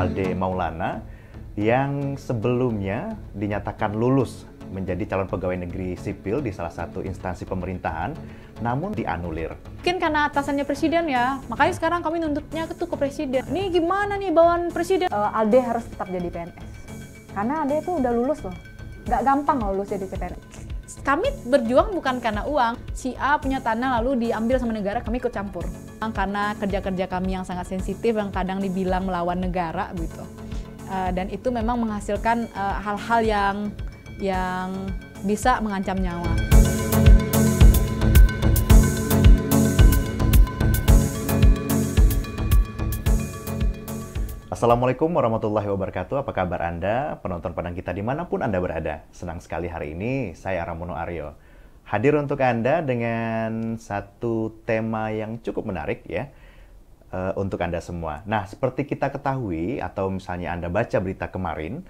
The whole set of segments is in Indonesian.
Alde Maulana yang sebelumnya dinyatakan lulus menjadi calon pegawai negeri sipil di salah satu instansi pemerintahan, namun dianulir. Mungkin karena atasannya presiden ya, makanya sekarang kami nuntutnya ke presiden. Ini gimana nih bawaan presiden? Alde harus tetap jadi PNS, karena Alde itu udah lulus loh. Nggak gampang loh lulus jadi PNS. Kami berjuang bukan karena uang. Si A punya tanah lalu diambil sama negara, kami ikut campur. Karena kerja-kerja kami yang sangat sensitif, yang kadang dibilang melawan negara gitu. Dan itu memang menghasilkan hal-hal yang bisa mengancam nyawa. Assalamualaikum warahmatullahi wabarakatuh. Apa kabar Anda, penonton pandang kita dimanapun Anda berada? Senang sekali hari ini saya Ramono Aryo hadir untuk Anda dengan satu tema yang cukup menarik ya untuk Anda semua. Nah, seperti kita ketahui atau misalnya Anda baca berita kemarin,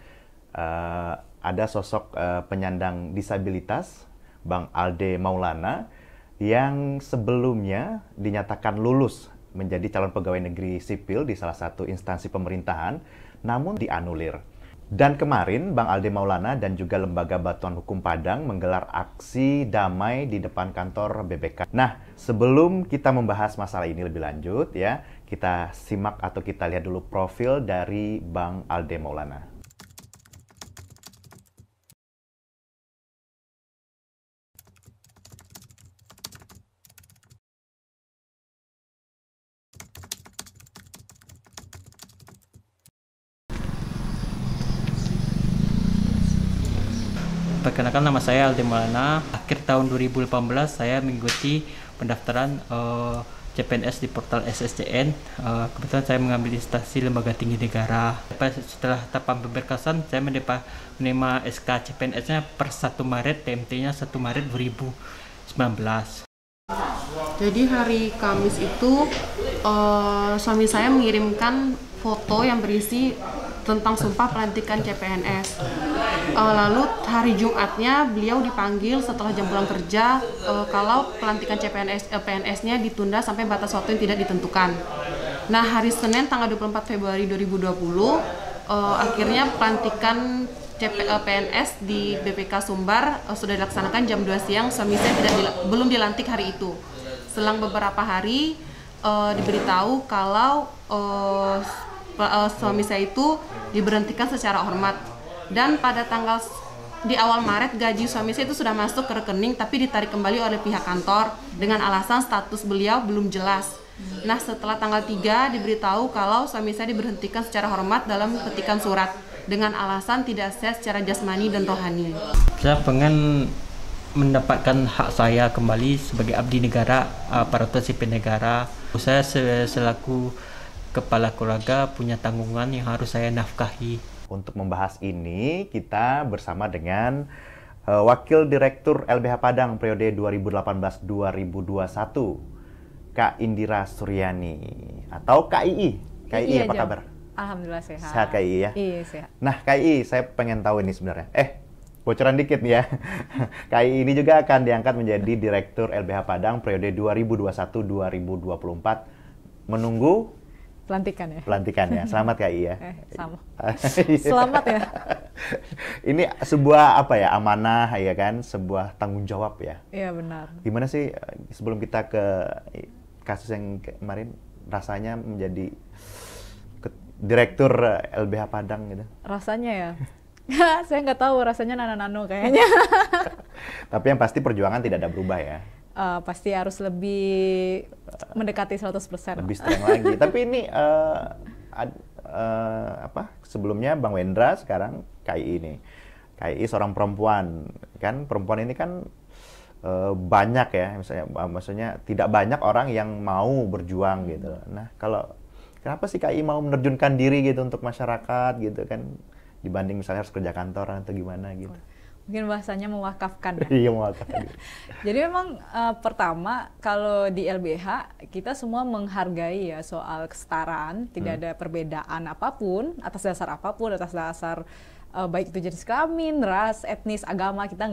ada sosok penyandang disabilitas Bang Alde Maulana yang sebelumnya dinyatakan lulus menjadi calon pegawai negeri sipil di salah satu instansi pemerintahan, namun dianulir. Dan kemarin, Bang Alde Maulana dan juga Lembaga Bantuan Hukum Padang menggelar aksi damai di depan kantor BBK. Nah, sebelum kita membahas masalah ini lebih lanjut, ya, kita simak atau kita lihat dulu profil dari Bang Alde Maulana. Perkenalkan, nama saya Alde Maulana. Akhir tahun 2018 saya mengikuti pendaftaran CPNS di portal SSCN. Kebetulan saya mengambil instansi lembaga tinggi negara. Setelah tahapan pemberkasan, saya menerima SK CPNS-nya per 1 Maret, TMT-nya 1 Maret 2019. Jadi hari Kamis itu suami saya mengirimkan foto yang berisi tentang sumpah pelantikan CPNS. Lalu hari Jumatnya beliau dipanggil setelah jam pulang kerja kalau pelantikan PNS-nya ditunda sampai batas waktu yang tidak ditentukan. Nah, hari Senin tanggal 24 Februari 2020 akhirnya pelantikan PNS di BPK Sumbar sudah dilaksanakan jam 2 siang. Suami saya belum dilantik hari itu. Selang beberapa hari diberitahu kalau suami saya itu diberhentikan secara hormat, dan pada di awal Maret gaji suami saya itu sudah masuk ke rekening tapi ditarik kembali oleh pihak kantor dengan alasan status beliau belum jelas. Nah, setelah tanggal 3 diberitahu kalau suami saya diberhentikan secara hormat dalam petikan surat dengan alasan tidak sehat secara jasmani dan rohani. Saya pengen mendapatkan hak saya kembali sebagai abdi negara, aparatur sipil negara. Saya selaku kepala keluarga punya tanggungan yang harus saya nafkahi. Untuk membahas ini, kita bersama dengan Wakil Direktur LBH Padang periode 2018-2021, Kak Indira Suryani atau KII. KII Iya, apa kabar? Alhamdulillah sehat. Sehat KII ya? Iya, sehat. Nah, KII, saya pengen tahu ini sebenarnya. Bocoran dikit nih ya. KII ini juga akan diangkat menjadi Direktur LBH Padang periode 2021-2024. Menunggu pelantikan ya. Selamat KI ya. Sama. Selamat ya. Ini sebuah amanah ya kan, sebuah tanggung jawab ya. Iya, benar. Gimana sih sebelum kita ke kasus yang kemarin, rasanya menjadi Direktur LBH Padang gitu? Rasanya ya. Saya nggak tahu, rasanya nano-nano kayaknya. Tapi yang pasti perjuangan tidak ada berubah ya. Pasti harus lebih mendekati 100%. Lebih strong lagi. Tapi ini sebelumnya Bang Wendra, sekarang KII ini. KII seorang perempuan. Kan perempuan ini kan banyak ya, maksudnya tidak banyak orang yang mau berjuang gitu. Nah, kenapa sih KII mau menerjunkan diri gitu untuk masyarakat gitu kan, dibanding misalnya harus kerja kantoran atau gimana gitu? Mungkin bahasanya mewakafkan ya. Iya, mewakafkan. Jadi memang pertama, kalau di LBH kita semua menghargai ya soal kesetaraan, tidak ada perbedaan apapun, atas dasar apapun, atas dasar baik itu jenis kelamin, ras, etnis, agama, kita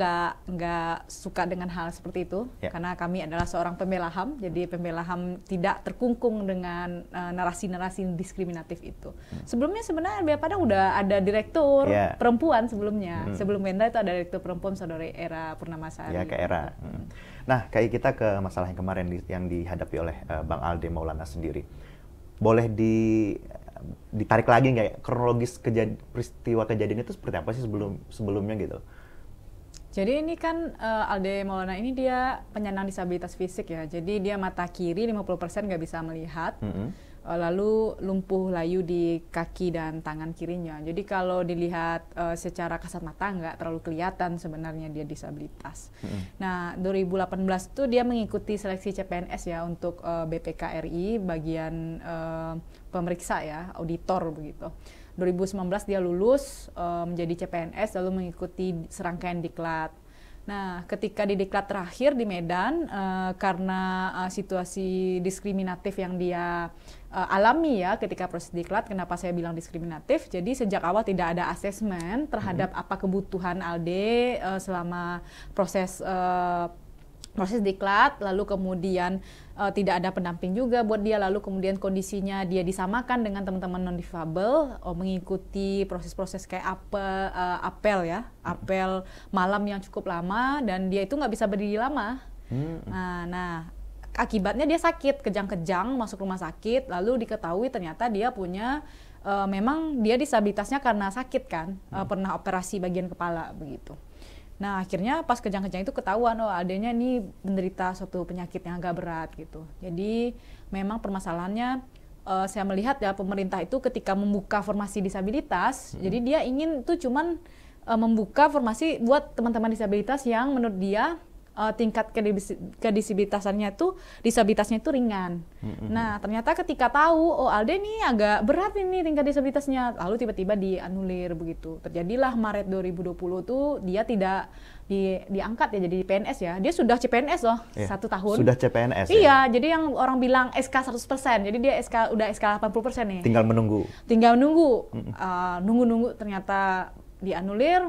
nggak suka dengan hal seperti itu. Karena kami adalah seorang pembela HAM, jadi pembela HAM tidak terkungkung dengan narasi-narasi diskriminatif itu. Sebelumnya sebenarnya LBH Padang udah ada direktur perempuan sebelumnya. Sebelum Wenda itu ada direktur perempuan Saudari Era Purnamasari. Ya, ke Era. Nah, kayak kita ke masalah yang kemarin yang dihadapi oleh Bang Alde Maulana sendiri. Boleh ditarik lagi nggak kronologis peristiwa kejadian itu seperti apa sih sebelumnya gitu? Jadi ini kan Alde Maulana ini dia penyandang disabilitas fisik ya. Jadi dia mata kiri 50% nggak bisa melihat. Lalu lumpuh layu di kaki dan tangan kirinya. Jadi kalau dilihat secara kasat mata nggak terlalu kelihatan sebenarnya dia disabilitas. Nah 2018 itu dia mengikuti seleksi CPNS ya untuk BPK RI bagian pemeriksa ya, auditor begitu. 2019 dia lulus menjadi CPNS lalu mengikuti serangkaian diklat. Nah, ketika di diklat terakhir di Medan, karena situasi diskriminatif yang dia alami ya ketika proses diklat, kenapa saya bilang diskriminatif? Jadi sejak awal tidak ada asesmen terhadap apa kebutuhan Alde selama proses diklat, lalu kemudian tidak ada pendamping juga buat dia, lalu kemudian kondisinya dia disamakan dengan teman-teman non-difabel, mengikuti proses-proses kayak apel malam yang cukup lama, dan dia itu nggak bisa berdiri lama. Nah, akibatnya dia sakit, kejang-kejang masuk rumah sakit, lalu diketahui ternyata dia punya memang dia disabilitasnya karena sakit kan, pernah operasi bagian kepala begitu. Nah akhirnya pas kejang-kejang itu ketahuan, oh adanya ini menderita suatu penyakit yang agak berat gitu. Jadi memang permasalahannya saya melihat ya pemerintah itu ketika membuka formasi disabilitas, jadi dia ingin tuh cuman membuka formasi buat teman-teman disabilitas yang menurut dia tingkat disabilitasnya itu ringan. Nah ternyata ketika tahu oh Alde nih agak berat ini tingkat disabilitasnya, lalu tiba-tiba dianulir begitu. Terjadilah Maret 2020 tuh dia tidak diangkat ya jadi PNS ya. Dia sudah CPNS loh 1 tahun. Sudah CPNS. Iya, jadi yang orang bilang SK 100%. Jadi dia udah SK 80% nih. Tinggal menunggu. Nunggu ternyata dianulir.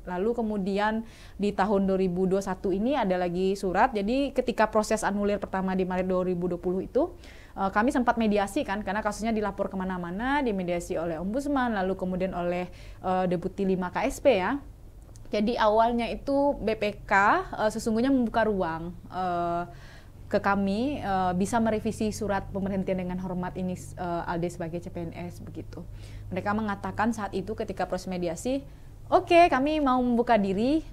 Lalu kemudian di tahun 2021 ini ada lagi surat. Jadi ketika proses anulir pertama di Maret 2020 itu kami sempat mediasi kan, karena kasusnya dilapor kemana-mana, dimediasi oleh Ombudsman, lalu kemudian oleh Deputi 5 KSP ya. Jadi awalnya itu BPK sesungguhnya membuka ruang ke kami bisa merevisi surat pemberhentian dengan hormat ini Alde sebagai CPNS begitu. Mereka mengatakan saat itu ketika proses mediasi, oke, kami mau membuka diri,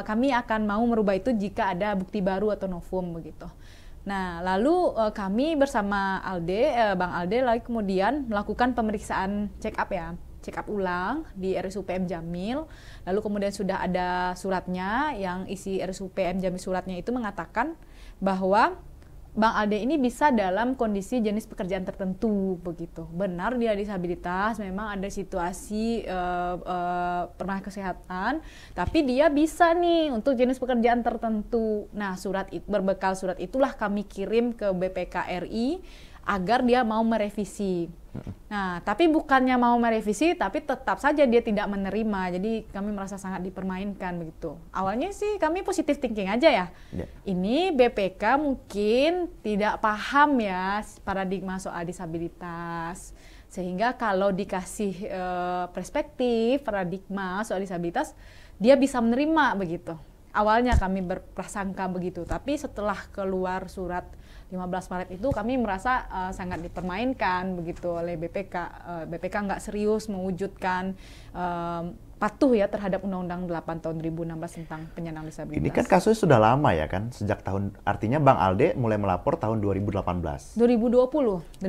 kami akan mau merubah itu jika ada bukti baru atau novum begitu. Nah, lalu kami bersama Bang Alde lalu kemudian melakukan pemeriksaan check up ulang di RSUPM Jamil. Lalu kemudian sudah ada suratnya yang isi RSUPM Jamil suratnya itu mengatakan bahwa Bang Alde ini bisa dalam kondisi jenis pekerjaan tertentu begitu. Benar dia disabilitas, memang ada situasi pernah kesehatan, tapi dia bisa nih untuk jenis pekerjaan tertentu. Nah, berbekal surat itulah kami kirim ke BPK RI agar dia mau merevisi. Nah, tapi bukannya mau merevisi, tapi tetap saja dia tidak menerima. Jadi kami merasa sangat dipermainkan begitu. Awalnya sih kami positive thinking aja ya. Ini BPK mungkin tidak paham ya paradigma soal disabilitas. Sehingga kalau dikasih perspektif paradigma soal disabilitas, dia bisa menerima begitu. Awalnya kami berprasangka begitu, tapi setelah keluar surat 15 Maret itu kami merasa sangat dipermainkan begitu oleh BPK. BPK nggak serius mewujudkan patuh ya terhadap Undang-Undang 8 tahun 2016 tentang penyandang disabilitas. Ini kan kasusnya sudah lama ya kan, sejak artinya Bang Alde mulai melapor tahun 2018. 2018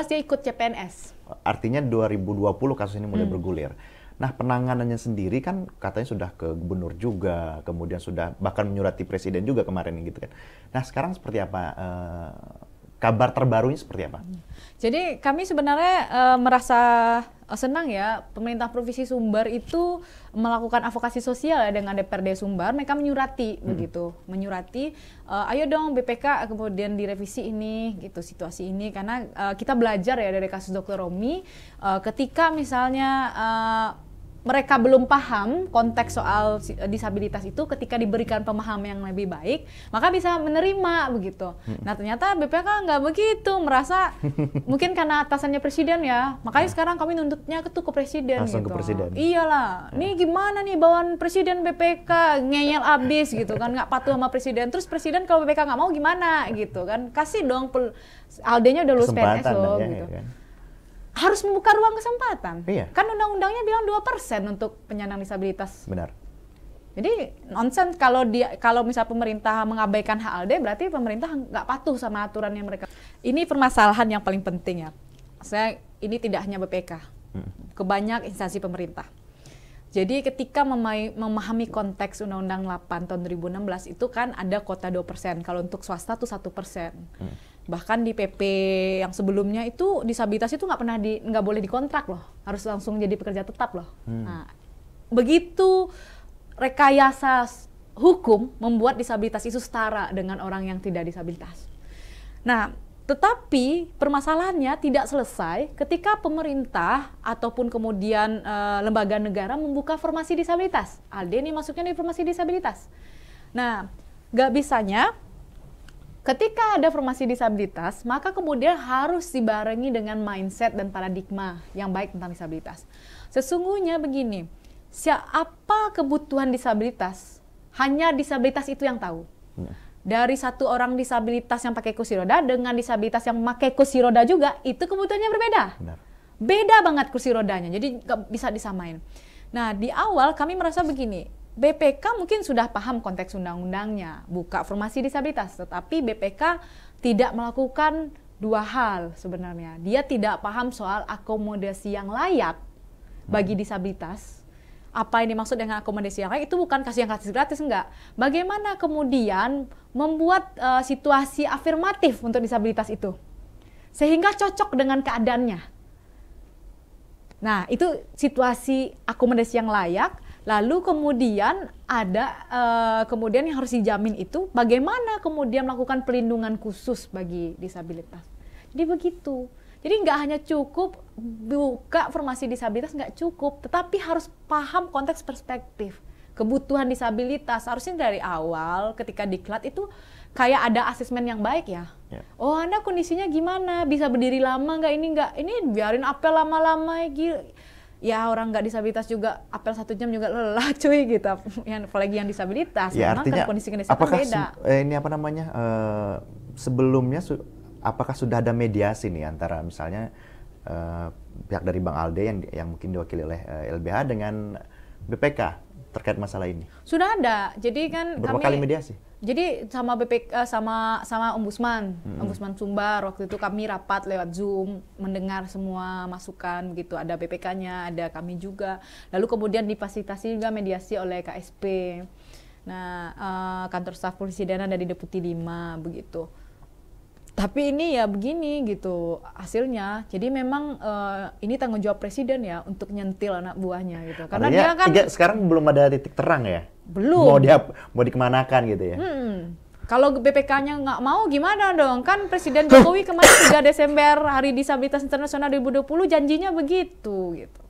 dia ikut CPNS. Artinya 2020 kasus ini mulai bergulir. Nah, penanganannya sendiri kan katanya sudah ke gubernur juga, kemudian sudah bahkan menyurati presiden juga kemarin gitu kan. Nah, sekarang seperti apa? Kabar terbarunya seperti apa? Jadi kami sebenarnya merasa senang ya, pemerintah Provinsi Sumbar itu melakukan advokasi sosial ya dengan DPRD Sumbar. Mereka menyurati begitu, ayo dong BPK kemudian direvisi ini gitu situasi ini, karena kita belajar ya dari kasus Dr. Romi, ketika misalnya mereka belum paham konteks soal disabilitas itu, ketika diberikan pemahaman yang lebih baik, maka bisa menerima begitu. Nah ternyata BPK nggak begitu, merasa mungkin karena atasannya presiden ya, makanya sekarang kami nuntutnya ke presiden langsung gitu. ke presiden. Iyalah, nih gimana nih bawaan presiden BPK ngeyel abis gitu kan, nggak patuh sama presiden. Terus presiden kalau BPK nggak mau gimana gitu kan, kasih dong Aldenya udah lulus PNS loh ya, gitu. Ya kan? Harus membuka ruang kesempatan. Iya. Kan undang-undangnya bilang 2% untuk penyandang disabilitas. Benar. Jadi nonsense kalau misal pemerintah mengabaikan hak ALDE, berarti pemerintah nggak patuh sama aturan yang mereka. Ini permasalahan yang paling penting ya. Ini tidak hanya BPK, ke banyak instansi pemerintah. Jadi ketika memahami konteks Undang-Undang 8 tahun 2016 itu kan ada kuota 2%, kalau untuk swasta tuh 1%. Bahkan di PP yang sebelumnya itu disabilitas itu nggak boleh dikontrak loh, harus langsung jadi pekerja tetap loh. Nah, begitu rekayasa hukum membuat disabilitas itu setara dengan orang yang tidak disabilitas. Nah, tetapi permasalahannya tidak selesai ketika pemerintah ataupun kemudian lembaga negara membuka formasi disabilitas. ALDE ini masuknya di formasi disabilitas. Nah, nggak bisanya ketika ada formasi disabilitas, maka kemudian harus dibarengi dengan mindset dan paradigma yang baik tentang disabilitas. Sesungguhnya begini, siapa kebutuhan disabilitas, hanya disabilitas itu yang tahu. Dari satu orang disabilitas yang pakai kursi roda dengan disabilitas yang pakai kursi roda juga, itu kebutuhannya berbeda. Benar. Beda banget kursi rodanya, jadi nggak bisa disamain. Nah, di awal kami merasa begini, BPK mungkin sudah paham konteks undang-undangnya, buka formasi disabilitas, tetapi BPK tidak melakukan dua hal sebenarnya. Dia tidak paham soal akomodasi yang layak bagi disabilitas. Apa yang dimaksud dengan akomodasi yang layak itu bukan kasih yang gratis, enggak. Bagaimana kemudian membuat situasi afirmatif untuk disabilitas itu, sehingga cocok dengan keadaannya. Nah, itu situasi akomodasi yang layak. Lalu kemudian ada kemudian yang harus dijamin itu bagaimana kemudian melakukan pelindungan khusus bagi disabilitas. Jadi begitu. Jadi nggak hanya cukup buka formasi disabilitas, nggak cukup, tetapi harus paham konteks perspektif kebutuhan disabilitas. Harusnya dari awal ketika diklat itu kayak ada asesmen yang baik ya. Oh, Anda kondisinya gimana? Bisa berdiri lama nggak? Ini biarin apel lama-lama ya orang nggak disabilitas juga apel 1 jam juga lelah cuy gitu, apalagi yang disabilitas. Ya, memang artinya kondisi kesehatan apakah beda. ini apa namanya sebelumnya apakah sudah ada mediasi nih antara misalnya pihak dari Bang Alde yang mungkin diwakili oleh LBH dengan BPK terkait masalah ini? Sudah ada. Jadi kan berapa kali mediasi? Jadi sama BPK sama Ombudsman, Ombudsman Sumbar, waktu itu kami rapat lewat Zoom, mendengar semua masukan begitu. Ada BPK-nya, ada kami juga. Lalu kemudian difasilitasi juga mediasi oleh KSP. Nah, kantor staf Presidenan dari Deputi 5 begitu. Tapi ini ya begini gitu hasilnya. Jadi memang ini tanggung jawab presiden ya untuk nyentil anak buahnya gitu. Karena artinya, dia kan sekarang belum ada titik terang ya. Belum. Mau dikemanakan gitu ya. Kalau BPK-nya nggak mau gimana dong? Kan Presiden Jokowi kemarin 3 Desember Hari Disabilitas Internasional 2020 janjinya begitu gitu.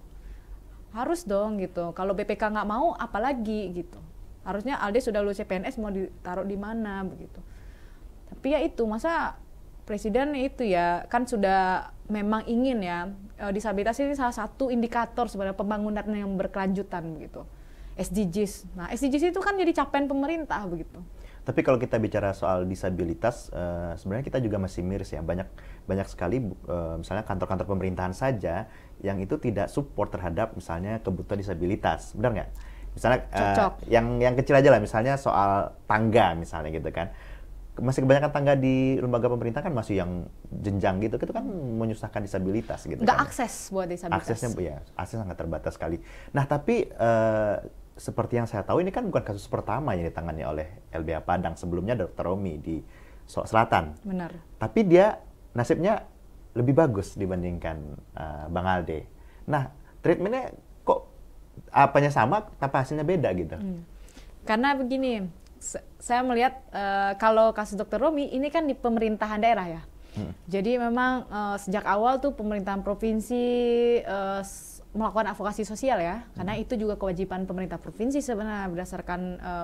Harus dong gitu. Kalau BPK nggak mau apalagi gitu. Harusnya Alde sudah lulus CPNS mau ditaruh di mana begitu. Tapi ya itu masa Presiden itu ya kan sudah memang ingin ya disabilitas ini salah satu indikator sebenarnya pembangunan yang berkelanjutan begitu. SDGs. Nah, SDGs itu kan jadi capaian pemerintah begitu. Tapi kalau kita bicara soal disabilitas, sebenarnya kita juga masih miris ya. Banyak sekali misalnya kantor-kantor pemerintahan saja yang itu tidak support terhadap misalnya kebutuhan disabilitas. Benar nggak? Misalnya yang kecil aja lah, misalnya soal tangga misalnya gitu kan. Masih kebanyakan tangga di lembaga pemerintah kan masih yang jenjang gitu, itu kan menyusahkan disabilitas gitu. Nggak kan. akses buat disabilitas. Aksesnya ya, akses sangat terbatas sekali. Nah tapi seperti yang saya tahu ini kan bukan kasus pertama yang ditangani oleh LBH Padang. Sebelumnya Dr. Romi di Selatan. Benar. Tapi dia nasibnya lebih bagus dibandingkan Bang Alde. Nah treatmentnya kok apanya sama tapi hasilnya beda gitu? Karena begini. Saya melihat kalau kasus Dr. Romi ini kan di pemerintahan daerah ya. Jadi memang sejak awal tuh pemerintahan provinsi melakukan advokasi sosial ya, karena itu juga kewajiban pemerintah provinsi sebenarnya berdasarkan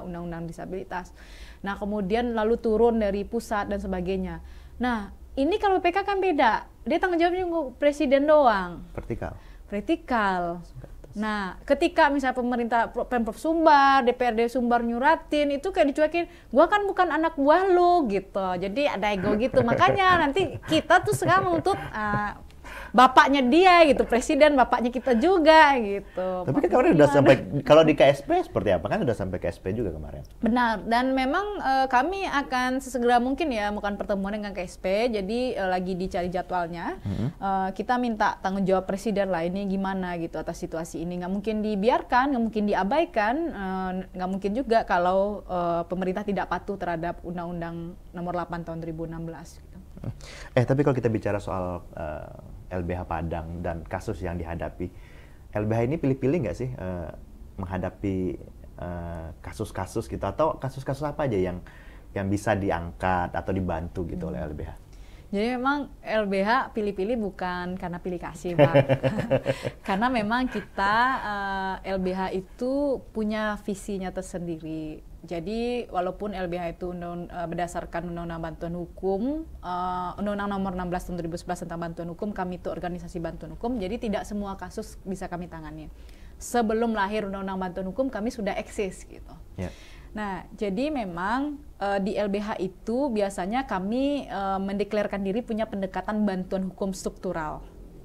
undang-undang disabilitas. Nah kemudian lalu turun dari pusat dan sebagainya. Nah ini kalau PK kan beda, dia tanggung jawabnya presiden doang. Vertikal. Nah, ketika misalnya pemerintah Pemprov Sumbar, DPRD Sumbar nyuratin, itu kayak dicuekin, gua kan bukan anak buah lu gitu. Jadi ada ego gitu. Makanya nanti kita tuh sekarang menuntut bapaknya dia gitu, presiden bapaknya kita juga gitu. Tapi kan kemarin udah sampai, kalau di KSP seperti apa? Kan udah sampai KSP juga kemarin. Benar, dan memang kami akan sesegera mungkin ya melakukan pertemuan dengan KSP, jadi lagi dicari jadwalnya. Kita minta tanggung jawab presiden lah, ini gimana gitu atas situasi ini. Nggak mungkin dibiarkan, nggak mungkin diabaikan, nggak mungkin juga kalau pemerintah tidak patuh terhadap Undang-Undang Nomor 8 Tahun 2016 gitu. Tapi kalau kita bicara soal LBH Padang dan kasus yang dihadapi, LBH ini pilih-pilih nggak sih menghadapi kasus-kasus gitu, atau kasus-kasus apa aja yang bisa diangkat atau dibantu gitu oleh LBH? Jadi memang LBH pilih-pilih bukan karena pilih kasih, Pak. Karena memang kita LBH itu punya visinya tersendiri. Jadi walaupun LBH itu berdasarkan Undang-Undang Bantuan Hukum, Undang-Undang Nomor 16 Tahun 2011 tentang Bantuan Hukum, kami itu organisasi bantuan hukum, jadi tidak semua kasus bisa kami tangani. Sebelum lahir Undang-Undang Bantuan Hukum, kami sudah eksis gitu. Yeah. Nah, jadi memang di LBH itu biasanya kami mendeklarasikan diri punya pendekatan bantuan hukum struktural.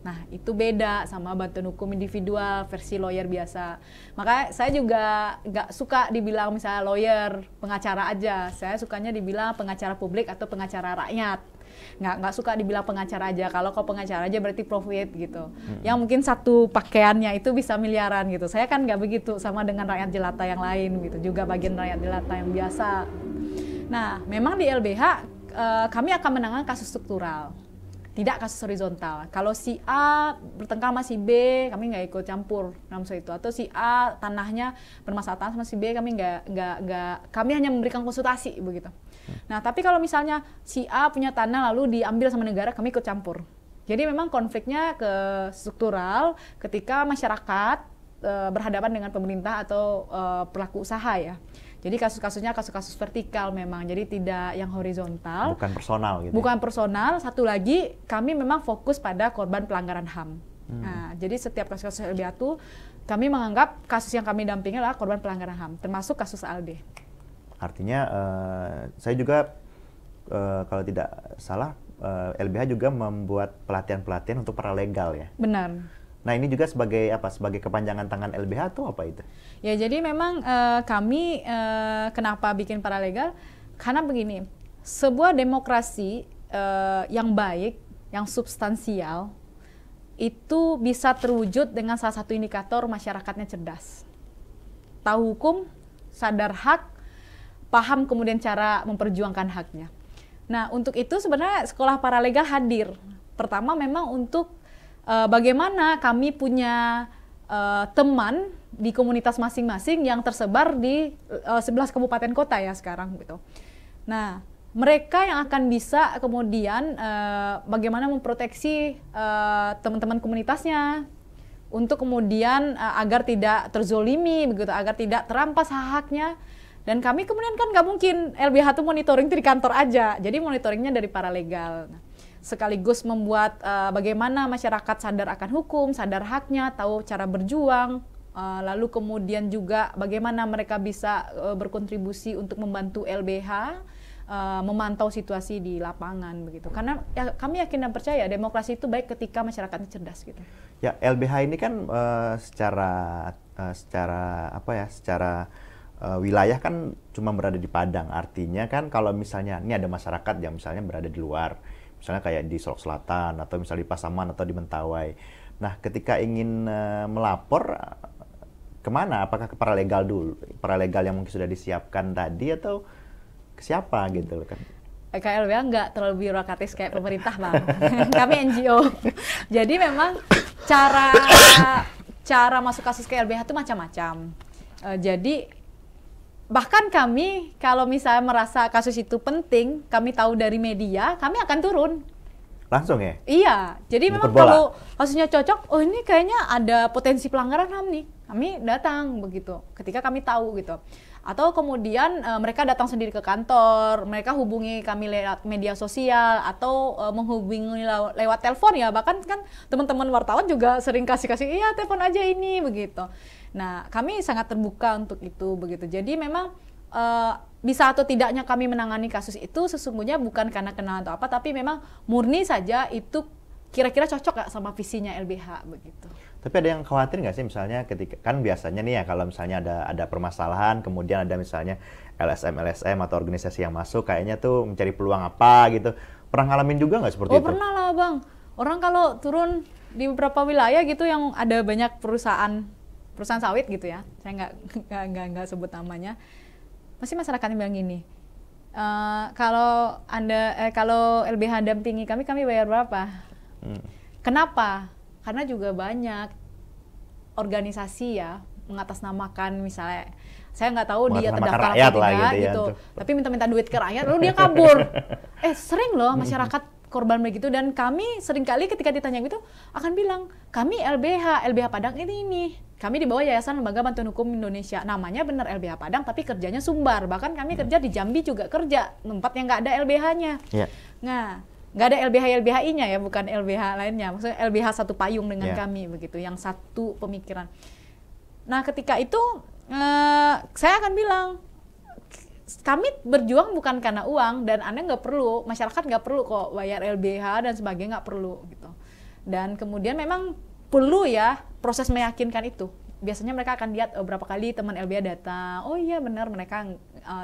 Nah, itu beda sama bantuan hukum individual versi lawyer biasa. Makanya saya juga nggak suka dibilang misalnya lawyer, pengacara aja. Saya sukanya dibilang pengacara publik atau pengacara rakyat. Nggak suka dibilang pengacara aja. Kalau pengacara aja berarti profit gitu. Yang mungkin satu pakaiannya itu bisa miliaran gitu. Saya kan nggak begitu, sama dengan rakyat jelata yang lain gitu. Juga bagian rakyat jelata yang biasa. Nah, memang di LBH kami akan menangani kasus struktural. Tidak kasus horizontal. Kalau si A bertengkar sama si B, kami nggak ikut campur dalam soal itu. Atau si A tanahnya bermasalah sama si B, kami kami hanya memberikan konsultasi begitu. Nah, tapi kalau misalnya si A punya tanah lalu diambil sama negara, kami ikut campur. Jadi memang konfliknya ke struktural ketika masyarakat berhadapan dengan pemerintah atau pelaku usaha ya. Jadi kasus-kasusnya kasus-kasus vertikal memang, jadi tidak yang horizontal. Bukan personal gitu. Bukan personal. Satu lagi, kami memang fokus pada korban pelanggaran HAM. Nah, jadi setiap kasus-kasus LBH itu kami menganggap kasus yang kami dampingi adalah korban pelanggaran HAM, termasuk kasus ALD. Artinya saya juga kalau tidak salah LBH juga membuat pelatihan-pelatihan untuk paralegal ya. Benar. Nah, ini juga sebagai apa? Sebagai kepanjangan tangan LBH atau apa itu? Ya, jadi memang kami kenapa bikin paralegal? Karena begini, sebuah demokrasi yang baik, yang substansial, itu bisa terwujud dengan salah satu indikator masyarakatnya cerdas. Tahu hukum, sadar hak, paham kemudian cara memperjuangkan haknya. Nah, untuk itu sebenarnya sekolah paralegal hadir. Pertama memang untuk bagaimana kami punya teman di komunitas masing-masing yang tersebar di 11 kabupaten kota ya sekarang gitu. Nah, mereka yang akan bisa kemudian bagaimana memproteksi teman-teman komunitasnya untuk kemudian agar tidak terzolimi begitu, agar tidak terampas hak-haknya. Dan kami kemudian kan nggak mungkin LBH itu monitoring di kantor aja, jadi monitoringnya dari paralegal. Sekaligus membuat bagaimana masyarakat sadar akan hukum, sadar haknya, tahu cara berjuang, lalu kemudian juga bagaimana mereka bisa berkontribusi untuk membantu LBH memantau situasi di lapangan begitu. Karena ya, kami yakin dan percaya demokrasi itu baik ketika masyarakatnya cerdas gitu. Ya, LBH ini kan secara wilayah kan cuma berada di Padang. Artinya kan kalau misalnya ini ada masyarakat yang misalnya berada di luar, misalnya kayak di Solok Selatan atau misalnya di Pasaman atau di Mentawai. Nah, ketika ingin melapor kemana? Apakah ke paralegal dulu? Paralegal yang mungkin sudah disiapkan tadi atau ke siapa gitu kan? KLBH nggak terlalu birokratis kayak pemerintah, Bang. Kami NGO. Jadi memang cara masuk kasus ke LBH itu macam-macam. Jadi bahkan kami kalau misalnya merasa kasus itu penting, kami tahu dari media, kami akan turun. Langsung ya? Iya, jadi memang Jemput bola? kalau kasusnya cocok, oh ini kayaknya ada potensi pelanggaran HAM nih, kami datang begitu, ketika kami tahu gitu. Atau kemudian mereka datang sendiri ke kantor, mereka hubungi kami lewat media sosial atau menghubungi lewat telepon ya, bahkan kan teman-teman wartawan juga sering kasih iya telepon aja ini begitu. Nah kami sangat terbuka untuk itu begitu. Jadi memang bisa atau tidaknya kami menangani kasus itu sesungguhnya bukan karena kenalan atau apa, tapi memang murni saja itu kira-kira cocok gak sama visinya LBH begitu. Tapi ada yang khawatir nggak sih misalnya ketika kan biasanya nih ya kalau misalnya ada permasalahan kemudian ada misalnya LSM atau organisasi yang masuk kayaknya tuh mencari peluang apa gitu. Pernah ngalamin juga nggak seperti itu? Oh pernah lah Bang. Orang kalau turun di beberapa wilayah gitu yang ada banyak perusahaan sawit gitu ya. Saya nggak sebut namanya. Pasti masyarakatnya bilang gini. Kalau LBH dampingi kami bayar berapa? Kenapa? Karena juga banyak organisasi ya mengatasnamakan misalnya saya nggak tahu dia terdaftar apa tidak gitu, tapi minta duit ke rakyat lalu dia kabur. Sering loh masyarakat korban begitu dan kami seringkali ketika ditanya gitu akan bilang kami LBH Padang ini. Kami di bawah Yayasan Lembaga Bantuan Hukum Indonesia. Namanya benar LBH Padang tapi kerjanya Sumbar. Bahkan kami kerja di Jambi juga kerja tempat yang nggak ada LBH-nya. Yeah. Nah nggak ada LBH-LBHI-nya ya, bukan LBH lainnya. Maksudnya LBH satu payung dengan kami begitu, yang satu pemikiran. Nah ketika itu saya akan bilang kami berjuang bukan karena uang dan Anda nggak perlu, masyarakat nggak perlu kok bayar LBH dan sebagainya, nggak perlu gitu. Dan kemudian memang perlu ya proses meyakinkan itu. Biasanya mereka akan lihat berapa kali teman LBH datang, oh iya benar mereka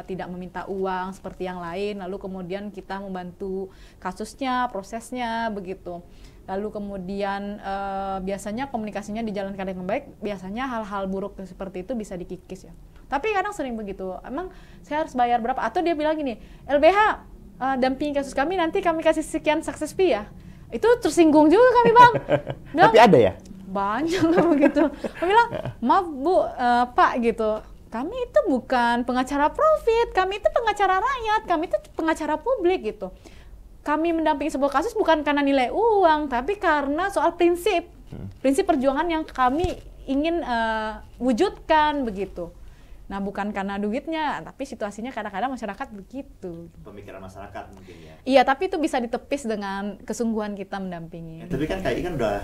tidak meminta uang seperti yang lain, lalu kemudian kita membantu kasusnya, prosesnya begitu. Lalu kemudian biasanya komunikasinya dijalankan dengan baik, biasanya hal-hal buruk seperti itu bisa dikikis ya. Tapi kadang sering begitu, emang saya harus bayar berapa? Atau dia bilang gini, LBH dampingi kasus kami, nanti kami kasih sekian success fee ya. Itu tersinggung juga kami Bang. Bilang, tapi ada ya? Banyak begitu. Kami bilang, maaf Bu, Pak gitu. Kami itu bukan pengacara profit, kami itu pengacara rakyat, kami itu pengacara publik gitu. Kami mendampingi sebuah kasus bukan karena nilai uang, tapi karena soal prinsip perjuangan yang kami ingin wujudkan begitu. Nah bukan karena duitnya, tapi situasinya kadang-kadang masyarakat begitu. Pemikiran masyarakat mungkin ya. Iya, tapi itu bisa ditepis dengan kesungguhan kita mendampingi. Tapi kan KAI kan udah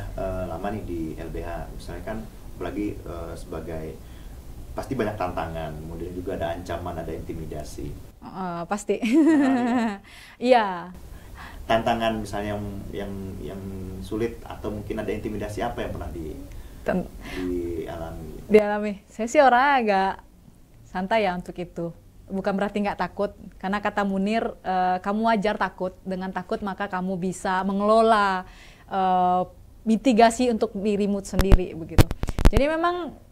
lama nih di LBH, misalnya kan apalagi sebagai pasti banyak tantangan, kemudian juga ada ancaman, ada intimidasi. Pasti. Iya. Tantangan misalnya yang sulit atau mungkin ada intimidasi apa yang pernah dialami? Saya sih orangnya agak santai ya untuk itu. Bukan berarti nggak takut, karena kata Munir, kamu wajar takut. Dengan takut maka kamu bisa mengelola mitigasi untuk dirimu sendiri begitu. Jadi memang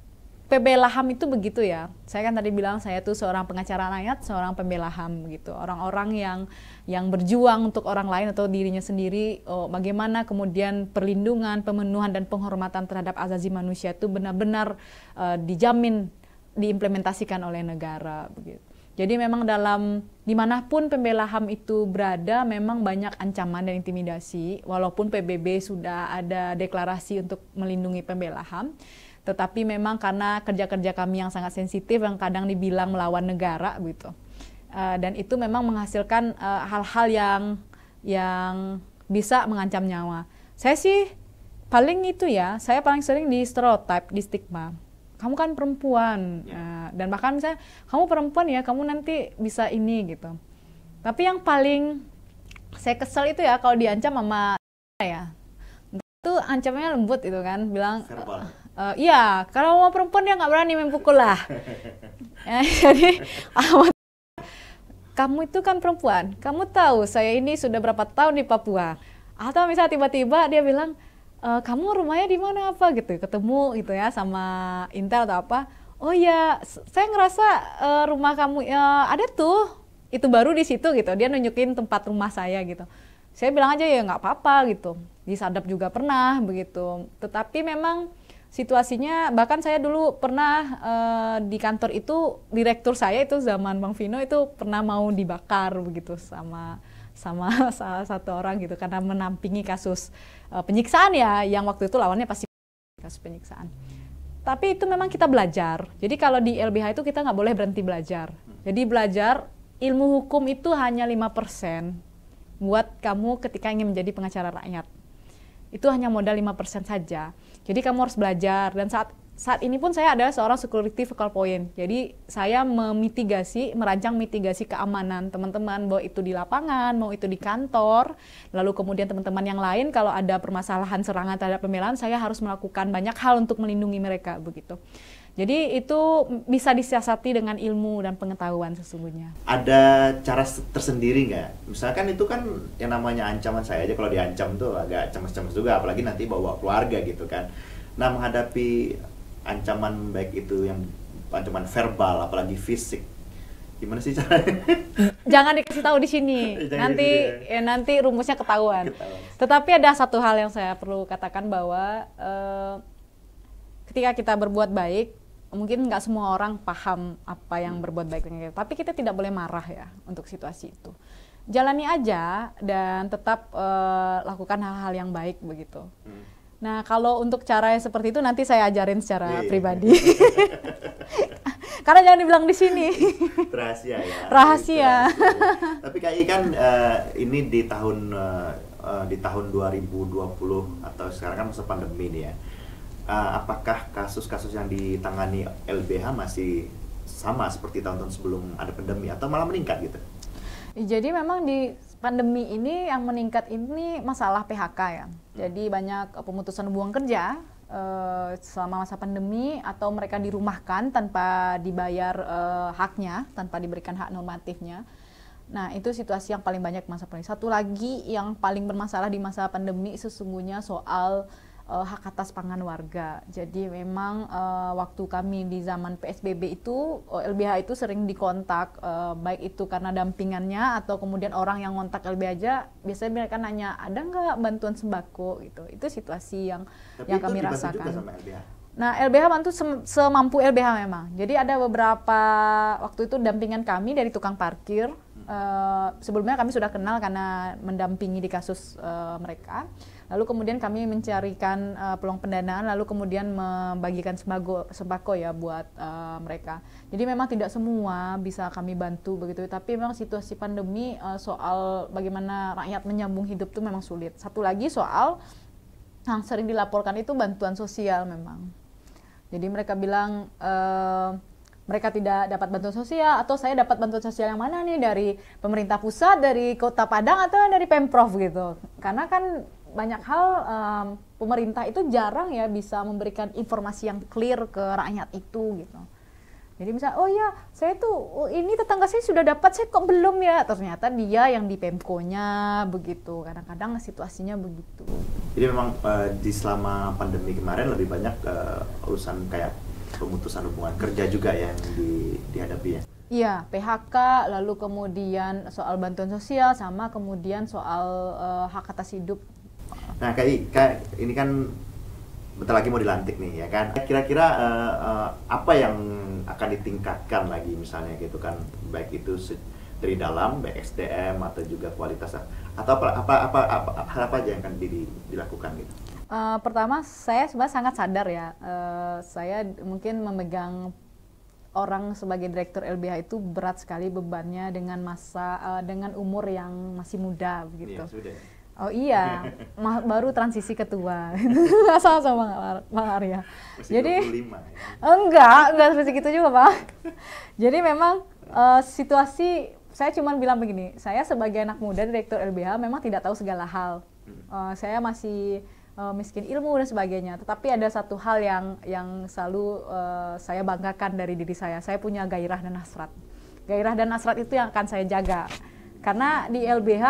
pembela HAM itu begitu ya. Saya kan tadi bilang saya tuh seorang pengacara rakyat, seorang pembela HAM gitu. Orang-orang yang berjuang untuk orang lain atau dirinya sendiri. Bagaimana kemudian perlindungan, pemenuhan dan penghormatan terhadap asasi manusia itu benar-benar dijamin, diimplementasikan oleh negara begitu. Jadi memang dimanapun pembela HAM itu berada memang banyak ancaman dan intimidasi. Walaupun PBB sudah ada deklarasi untuk melindungi pembela HAM, tetapi memang karena kerja-kerja kami yang sangat sensitif yang kadang dibilang melawan negara gitu. Dan itu memang menghasilkan hal-hal yang bisa mengancam nyawa. Saya sih paling itu ya, saya paling sering di stereotype, di stigma. Kamu kan perempuan, dan bahkan misalnya kamu perempuan ya, kamu nanti bisa ini gitu. Tapi yang paling saya kesel itu ya kalau diancam sama ya, itu ancamnya lembut itu kan, bilang iya kalau mau perempuan dia nggak berani mempukul lah. Jadi kamu itu kan perempuan, kamu tahu saya ini sudah berapa tahun di Papua. Atau misalnya tiba-tiba dia bilang, kamu rumahnya di mana apa gitu, ketemu gitu ya sama Intel atau apa. Oh ya, saya ngerasa rumah kamu ada tuh, itu baru di situ gitu. Dia nunjukin tempat rumah saya gitu. Saya bilang aja ya nggak apa-apa gitu. Di Sadap juga pernah begitu. Tetapi memang situasinya, bahkan saya dulu pernah di kantor itu direktur saya itu zaman Bang Vino itu pernah mau dibakar begitu sama sama salah satu orang gitu karena menampingi kasus penyiksaan ya, yang waktu itu lawannya pasti kasus penyiksaan. Tapi itu memang kita belajar. Jadi kalau di LBH itu kita nggak boleh berhenti belajar. Jadi belajar ilmu hukum itu hanya 5% buat kamu ketika ingin menjadi pengacara rakyat. Itu hanya modal 5% saja. Jadi kamu harus belajar, dan saat ini pun saya adalah seorang security focal point. Jadi saya merancang mitigasi keamanan teman-teman, mau itu di lapangan, mau itu di kantor. Lalu kemudian teman-teman yang lain kalau ada permasalahan serangan terhadap pembelaan, saya harus melakukan banyak hal untuk melindungi mereka begitu. Jadi itu bisa disiasati dengan ilmu dan pengetahuan sesungguhnya. Ada cara tersendiri nggak? Misalkan itu kan yang namanya ancaman, saya aja kalau diancam tuh agak cemas-cemas juga, apalagi nanti bawa keluarga gitu kan. Nah, menghadapi ancaman baik itu yang ancaman verbal apalagi fisik, gimana sih caranya? Jangan dikasih tahu di sini. Nanti rumusnya ketahuan. Tetapi ada satu hal yang saya perlu katakan bahwa ketika kita berbuat baik, mungkin nggak semua orang paham apa yang berbuat baik dengan kita. Tapi kita tidak boleh marah ya untuk situasi itu. Jalani aja dan tetap lakukan hal-hal yang baik begitu. Nah, kalau untuk cara seperti itu nanti saya ajarin secara pribadi. Karena jangan dibilang di sini. Rahasia ya. Rahasia. Tapi kayak kan ini di tahun 2020 atau sekarang kan masa pandemi nih ya. Apakah kasus-kasus yang ditangani LBH masih sama seperti tahun-tahun sebelum ada pandemi atau malah meningkat gitu? Jadi memang di pandemi ini yang meningkat ini masalah PHK ya. Jadi banyak pemutusan hubungan kerja selama masa pandemi, atau mereka dirumahkan tanpa dibayar haknya, tanpa diberikan hak normatifnya. Nah, itu situasi yang paling banyak masa pandemi. Satu lagi yang paling bermasalah di masa pandemi sesungguhnya soal hak atas pangan warga. Jadi memang waktu kami di zaman PSBB itu LBH itu sering dikontak, baik itu karena dampingannya atau kemudian orang yang ngontak LBH aja, biasanya mereka nanya ada nggak bantuan sembako gitu. Itu situasi yang kami rasakan. Juga sama LBH. Nah, LBH bantu semampu LBH memang. Jadi ada beberapa waktu itu dampingan kami dari tukang parkir. Sebelumnya kami sudah kenal karena mendampingi di kasus mereka. Lalu kemudian kami mencarikan peluang pendanaan, lalu kemudian membagikan sembako ya buat mereka. Jadi memang tidak semua bisa kami bantu begitu, tapi memang situasi pandemi soal bagaimana rakyat menyambung hidup itu memang sulit. Satu lagi soal yang sering dilaporkan itu bantuan sosial memang. Jadi mereka bilang mereka tidak dapat bantuan sosial, atau saya dapat bantuan sosial yang mana nih, dari pemerintah pusat, dari Kota Padang, atau dari Pemprov gitu. Karena kan banyak hal pemerintah itu jarang ya bisa memberikan informasi yang clear ke rakyat itu gitu. Jadi misalnya, oh ya saya tuh ini tetangga saya sudah dapat, saya kok belum ya, ternyata dia yang di Pemko-nya begitu. Kadang-kadang situasinya begitu. Jadi memang di selama pandemi kemarin lebih banyak urusan kayak pemutusan hubungan kerja juga yang dihadapi ya? Iya, PHK, lalu kemudian soal bantuan sosial, sama kemudian soal hak atas hidup. Nah, kayak ini kan bentar lagi mau dilantik nih ya kan? Kira-kira apa yang akan ditingkatkan lagi misalnya gitu kan? Baik itu dari dalam, baik SDM atau juga kualitas, atau apa aja yang akan dilakukan gitu? Pertama, saya sebenarnya sangat sadar ya, saya mungkin memegang orang sebagai direktur LBH itu berat sekali bebannya dengan dengan umur yang masih muda begitu. Iya, sudah. Oh iya, baru transisi ketua, nggak salah sama Bang Arya. Masih Jadi 25, ya? enggak seperti itu juga Pak. Jadi memang situasi, saya cuma bilang begini, saya sebagai anak muda direktur LBH memang tidak tahu segala hal. Saya masih miskin ilmu dan sebagainya. Tetapi ada satu hal yang selalu saya banggakan dari diri saya. Saya punya gairah dan hasrat. Gairah dan hasrat itu yang akan saya jaga. Karena di LBH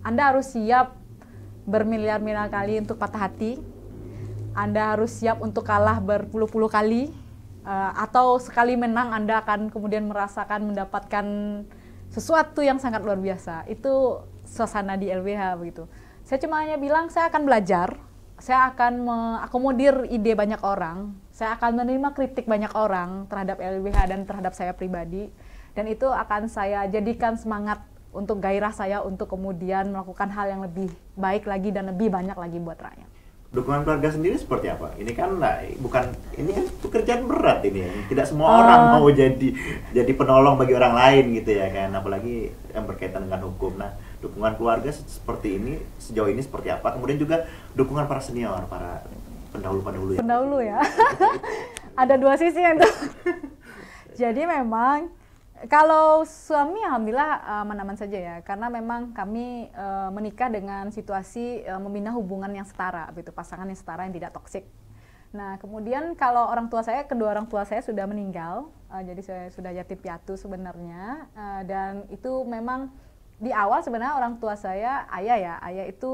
Anda harus siap bermiliar-miliar kali untuk patah hati. Anda harus siap untuk kalah berpuluh-puluh kali. Atau sekali menang Anda akan kemudian mendapatkan sesuatu yang sangat luar biasa. Itu suasana di LBH begitu. Saya cuma hanya bilang saya akan belajar, saya akan mengakomodir ide banyak orang, saya akan menerima kritik banyak orang terhadap LBH dan terhadap saya pribadi, dan itu akan saya jadikan semangat untuk gairah saya untuk kemudian melakukan hal yang lebih baik lagi dan lebih banyak lagi buat rakyat. Dukungan keluarga sendiri seperti apa? Ini kan ini kan pekerjaan berat ini. Tidak semua orang mau jadi penolong bagi orang lain gitu ya kan, apalagi yang berkaitan dengan hukum. Nah, dukungan keluarga seperti ini sejauh ini seperti apa? Kemudian juga dukungan para senior, para pendahulu ya. Pendahulu ya. Ada dua sisi yang itu. Jadi memang kalau suami alhamdulillah aman-aman saja ya, karena memang kami menikah dengan situasi membina hubungan yang setara, gitu, pasangan yang setara yang tidak toksik. Nah kemudian kalau kedua orang tua saya sudah meninggal, jadi saya sudah yatim piatu sebenarnya, dan itu memang di awal sebenarnya orang tua saya, ayah itu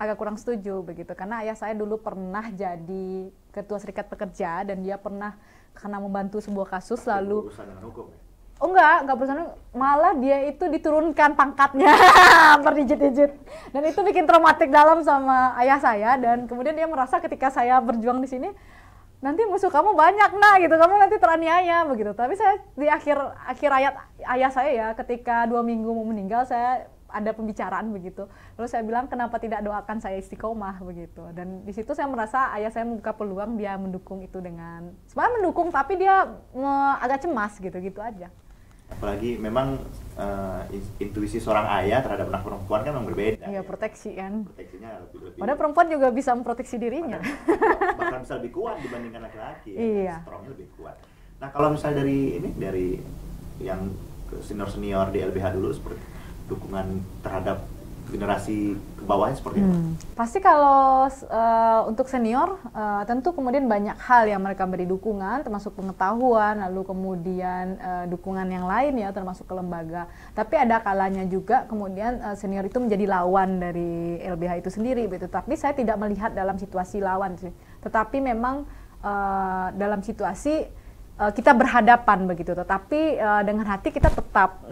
agak kurang setuju begitu, karena ayah saya dulu pernah jadi ketua serikat pekerja dan dia pernah karena membantu sebuah kasus lalu berurusan dengan hukum ya? Oh enggak berusaha, malah dia itu diturunkan pangkatnya berdijit-dijit. Dan itu bikin traumatik dalam sama ayah saya, dan kemudian dia merasa ketika saya berjuang di sini, nanti musuh kamu banyak gitu, kamu nanti teraniaya begitu. Tapi saya di akhir ayat ayah saya ya, ketika 2 minggu mau meninggal, saya ada pembicaraan begitu. Lalu saya bilang kenapa tidak doakan saya istiqomah begitu. Dan di situ saya merasa ayah saya membuka peluang, dia mendukung itu dengan sebenarnya mendukung, tapi dia agak cemas gitu aja. Apalagi memang intuisi seorang ayah terhadap anak perempuan kan memang berbeda. Iya, proteksi kan. Proteksinya lebih. Padahal perempuan juga bisa memproteksi dirinya. Bahkan bisa lebih kuat dibandingkan laki-laki. Iya. Strongnya lebih kuat. Nah kalau misalnya dari yang senior di LBH dulu, seperti dukungan terhadap generasi ke bawahnya seperti apa? Pasti kalau untuk senior tentu kemudian banyak hal yang mereka beri dukungan, termasuk pengetahuan, lalu kemudian dukungan yang lain ya, termasuk ke lembaga. Tapi ada kalanya juga kemudian senior itu menjadi lawan dari LBH itu sendiri begitu. Tapi saya tidak melihat dalam situasi lawan sih. Tetapi memang dalam situasi kita berhadapan begitu, tetapi dengan hati kita tetap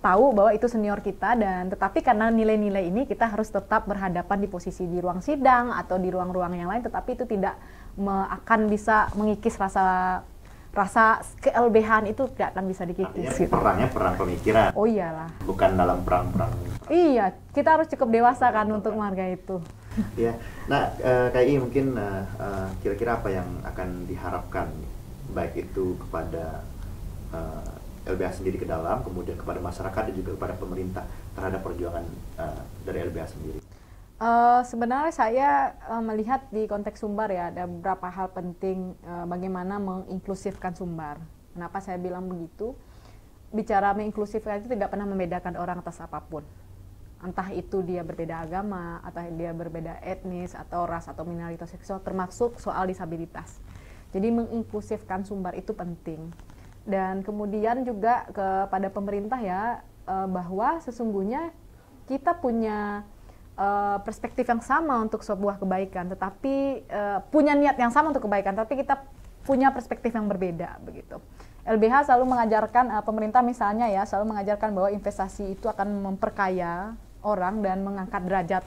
tahu bahwa itu senior kita, dan tetapi karena nilai-nilai ini kita harus tetap berhadapan di posisi di ruang sidang atau di ruang-ruang yang lain, tetapi itu tidak akan bisa mengikis rasa ke-LBH-an itu tidak akan bisa dikikis. Artinya perangnya perang pemikiran. Oh iyalah. Bukan dalam perang-perang. Iya, kita harus cukup dewasa kan untuk menghargai itu. Ya, nah KI mungkin kira-kira apa yang akan diharapkan, baik itu kepada LBH sendiri ke dalam, kemudian kepada masyarakat dan juga kepada pemerintah terhadap perjuangan dari LBH sendiri? Sebenarnya saya melihat di konteks Sumbar ya, ada beberapa hal penting bagaimana menginklusifkan Sumbar. Kenapa saya bilang begitu? Bicara menginklusifkan itu tidak pernah membedakan orang atas apapun. Entah itu dia berbeda agama, atau dia berbeda etnis, atau ras, atau minoritas seksual, termasuk soal disabilitas. Jadi menginklusifkan Sumbar itu penting. Dan kemudian juga kepada pemerintah ya, bahwa sesungguhnya kita punya perspektif yang sama untuk sebuah kebaikan, tetapi punya niat yang sama untuk kebaikan, tapi kita punya perspektif yang berbeda begitu. LBH selalu mengajarkan, pemerintah misalnya ya, selalu mengajarkan bahwa investasi itu akan memperkaya orang dan mengangkat derajat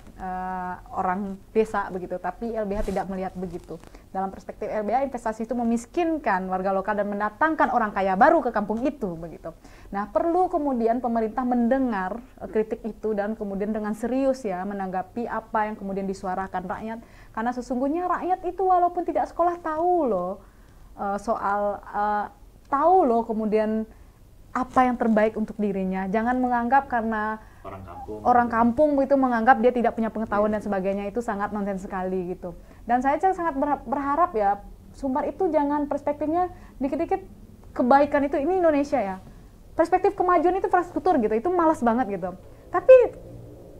orang desa begitu, tapi LBH tidak melihat begitu. Dalam perspektif LBH, investasi itu memiskinkan warga lokal dan mendatangkan orang kaya baru ke kampung itu begitu. Nah, perlu kemudian pemerintah mendengar kritik itu dan kemudian dengan serius ya menanggapi apa yang kemudian disuarakan rakyat, karena sesungguhnya rakyat itu walaupun tidak sekolah tahu loh tahu loh kemudian apa yang terbaik untuk dirinya. Jangan menganggap karena orang kampung itu menganggap dia tidak punya pengetahuan dan sebagainya, itu sangat nonsens sekali gitu. Dan saya sangat berharap ya Sumbar itu jangan perspektifnya dikit-dikit kebaikan itu, ini Indonesia ya, perspektif kemajuan itu infrastruktur gitu, itu malas banget gitu. Tapi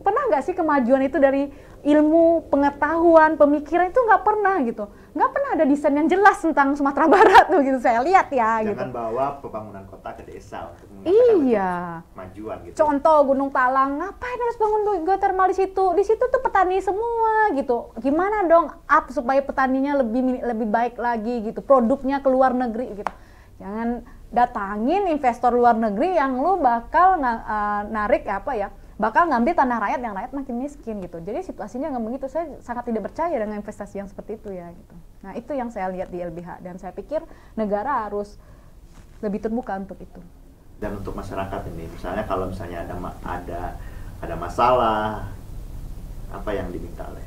pernah nggak sih kemajuan itu dari ilmu, pengetahuan, pemikiran, itu nggak pernah gitu. Nggak pernah ada desain yang jelas tentang Sumatera Barat tuh gitu, saya lihat ya. Jangan gitu. bawa pembangunan kota ke desa untuk iya. kemajuan gitu. Contoh Gunung Talang, ngapain harus bangun geothermal di situ? Di situ tuh petani semua gitu. Gimana dong up supaya petaninya lebih baik lagi gitu, produknya ke luar negeri gitu. Jangan datangin investor luar negeri yang lu bakal narik bakal ngambil tanah rakyat, yang rakyat makin miskin gitu. Jadi situasinya nggak begitu. Saya sangat tidak percaya dengan investasi yang seperti itu ya gitu. Nah, itu yang saya lihat di LBH, dan saya pikir negara harus lebih terbuka untuk itu. Dan untuk masyarakat ini, misalnya kalau misalnya ada masalah, apa yang diminta oleh?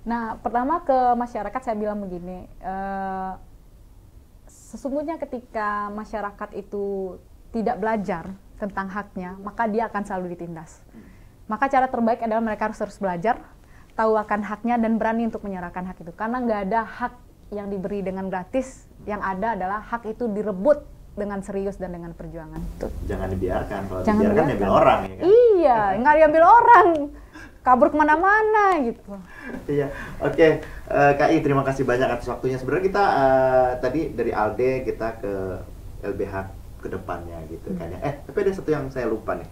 Nah, pertama ke masyarakat saya bilang begini, sesungguhnya ketika masyarakat itu tidak belajar tentang haknya, maka dia akan selalu ditindas. Maka cara terbaik adalah mereka harus terus belajar, tahu akan haknya dan berani untuk menyerahkan hak itu. Karena nggak ada hak yang diberi dengan gratis, yang ada adalah hak itu direbut dengan serius dan dengan perjuangan. Tuh. Jangan dibiarkan, kalau Jangan dibiarkan dibiarkan. diambil orang ya kan? Iya, nggak diambil orang, kabur kemana-mana gitu. Iya, oke. KI, terima kasih banyak atas waktunya. Sebenarnya kita tadi dari ALDE kita ke LBH ke depannya gitu kan ya. Tapi ada satu yang saya lupa nih.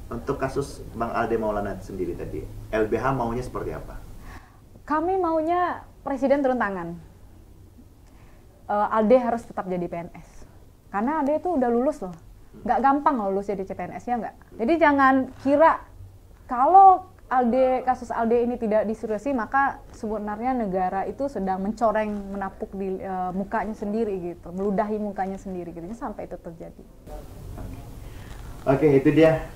Untuk kasus Bang Alde Maulana sendiri tadi, LBH maunya seperti apa? Kami maunya presiden turun tangan. Alde harus tetap jadi PNS. Karena Alde itu udah lulus loh. Nggak gampang loh lulus jadi CPNS, ya nggak? Jadi jangan kira kalau kasus Alde ini tidak diseriusi, maka sebenarnya negara itu sedang mencoreng, menapuk di mukanya sendiri gitu, meludahi mukanya sendiri gitu, sampai itu terjadi. Oke, itu dia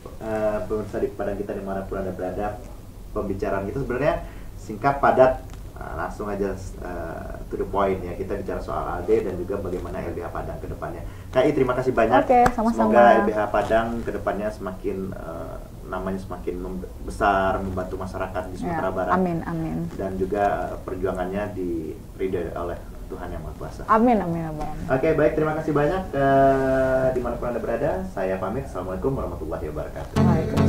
pemirsa di Padang kita dimanapun Anda berada. Pembicaraan kita sebenarnya singkat, padat, langsung aja to the point ya. Kita bicara soal ALDE dan juga bagaimana LBH Padang ke depannya. KI, terima kasih banyak. Oke, sama-sama. Semoga LBH Padang ke depannya semakin namanya semakin besar, membantu masyarakat di Sumatera Barat. Amin, amin. Dan juga perjuangannya diridhoi oleh Tuhan Yang Maha Kuasa. Amin, amin, amin. Oke, baik, terima kasih banyak dimanapun Anda berada. Saya pamit. Assalamualaikum warahmatullahi wabarakatuh. Waalaikumsalam.